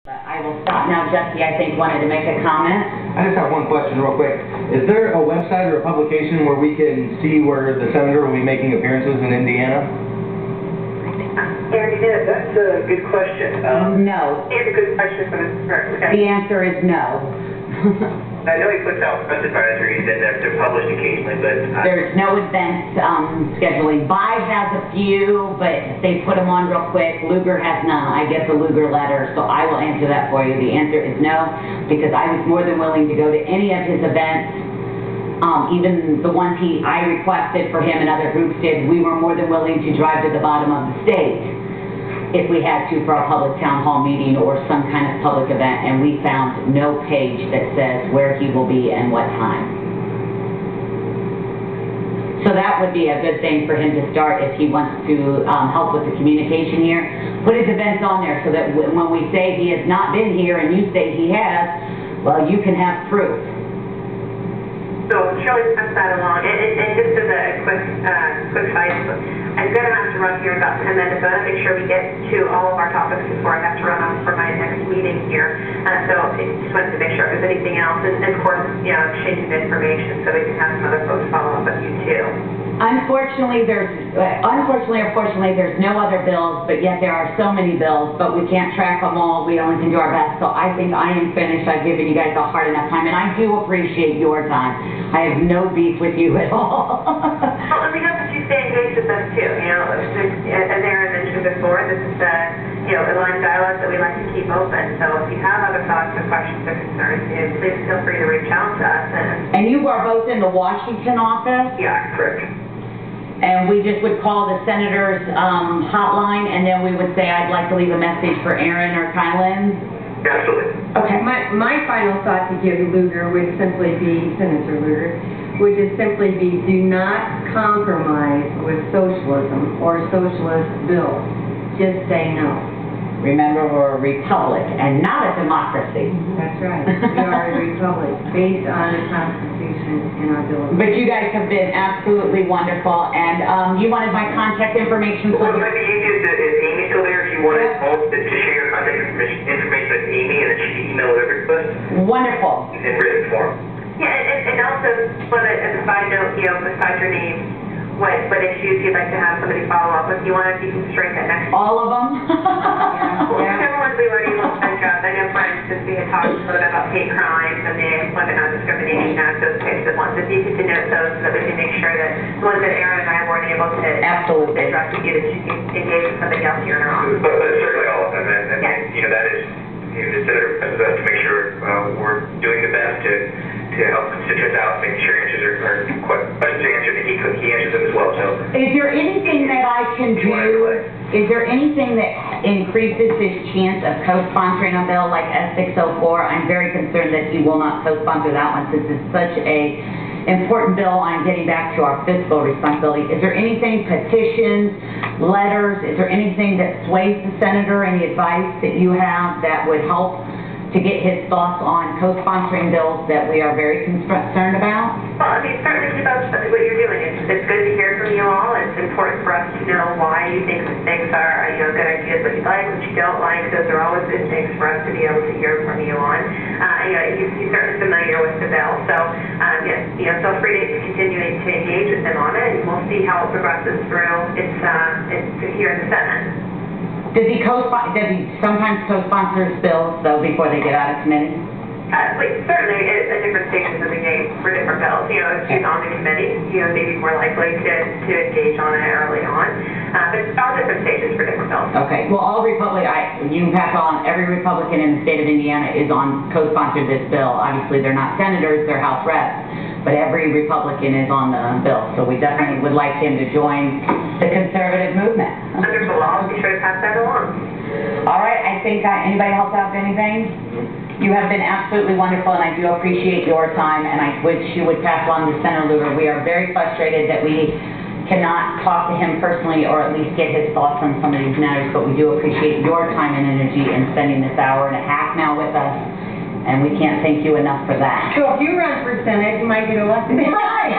I will stop now. Jesse, I think, wanted to make a comment. I just have one question real quick. Is there a website or a publication where we can see where the senator will be making appearances in Indiana? Yeah, that's a good question. No. It's a good question for the The answer is no. I know he puts out press advisories and they're published occasionally, but... There's no event scheduling. Buy has a few, but they put them on real quick. Lugar has none. I get the Lugar letter, so I will answer that for you. The answer is no, because I was more than willing to go to any of his events. Even the ones I requested for him and other groups did, we were more than willing to drive to the bottom of the state if we had to for a public town hall meeting or some kind of public event, and we found no page that says where he will be and what time. So that would be a good thing for him to start if he wants to help with the communication here. Put his events on there so that when we say he has not been here and you say he has, well, you can have proof. So Shirley passed that along, and just as a quick side, I'm going to have to run here in about 10 minutes, so I want to make sure we get to all of our topics before I have to run off for my next meeting here. So I just wanted to make sure if there's anything else, and of course, you know, exchanging information so we can have some other folks follow up with you too. Unfortunately, or fortunately, there's no other bills, but yet there are so many bills, but we can't track them all. We only can do our best. So I think I am finished. I've given you guys a hard enough time, and I do appreciate your time. I have no beef with you at all. Well, and we hope that you stay engaged with us too. You know, as Aaron mentioned before, this is a line of dialogue that we like to keep open. So if you have other thoughts or questions or concerns, please feel free to reach out to us. And you are both in the Washington office? Yeah, correct. And we just would call the senator's hotline, and then we would say, I'd like to leave a message for Aaron or Kylan. Absolutely. Okay. My final thought to give Lugar would simply be, Senator Lugar, would just simply be, do not compromise with socialism or socialist bills. Just say no. Remember, we're a republic and not a democracy. That's right. We are a republic based on the Constitution and our Bill of Rights. But you guys have been absolutely wonderful, and you wanted my contact information. Well, it might be easiest, is Amy still there if you wanted to share your contact information with Amy and then she can email it over to us? Wonderful. In written form. Yeah, and also, as a side note, you know, besides your name, what issues you'd like to have somebody follow up with? You want to be straight that next. All of them? Well, whichever ones we already looked at. I know, for instance, we had talked a little bit about hate crimes and the Employment Non-Discrimination Act, those types of ones. If you could denote those so that we can make sure that the ones that Aaron and I weren't able to address with you, that you can engage with somebody else here in our office. But certainly all of them, and yes. you know, that is, you know, the senator presses us to make sure we're doing the best to help constituents out, making sure answers are questions answered, and he answers them as well. So, is there anything that I can do? Is there anything that increases his chance of co-sponsoring a bill like S604? I'm very concerned that he will not co-sponsor that one since it's such a important bill on getting back to our fiscal responsibility. Is there anything, petitions, letters, is there anything that sways the senator, any advice that you have that would help to get his thoughts on co-sponsoring bills that we are very concerned about? Well, I mean, certainly keep up with what you're doing. It's good to hear from you all. It's important for us to know why you think some things are, you know, good ideas, what you like, what you don't like. Those are always good things for us to be able to hear from you on. You know, he's certainly familiar with the bill. So, yes, you know, feel free to continue to engage with him on it, and we'll see how it progresses through it's here in the Senate. Does he sometimes co-sponsor bills, though, before they get out of committee? Certainly at different stages of the game for different bills. You know, if she's on the committee, you know, maybe more likely to engage on it early on. But all different stages for different bills. Okay. Well, all you can pass on, every Republican in the state of Indiana is on co-sponsored this bill. Obviously, they're not senators, they're House reps. But every Republican is on the bill, so we definitely would like him to join the conservative movement. Wonderful. I'll be sure to pass that along. All right. I think anybody else have anything? You have been absolutely wonderful, and I do appreciate your time, and I wish you would pass along to Senator Lugar. We are very frustrated that we cannot talk to him personally or at least get his thoughts on some of these matters, but we do appreciate your time and energy in spending this hour and a half now with us. And we can't thank you enough for that. So if you run for Senate, you might get elected. Right.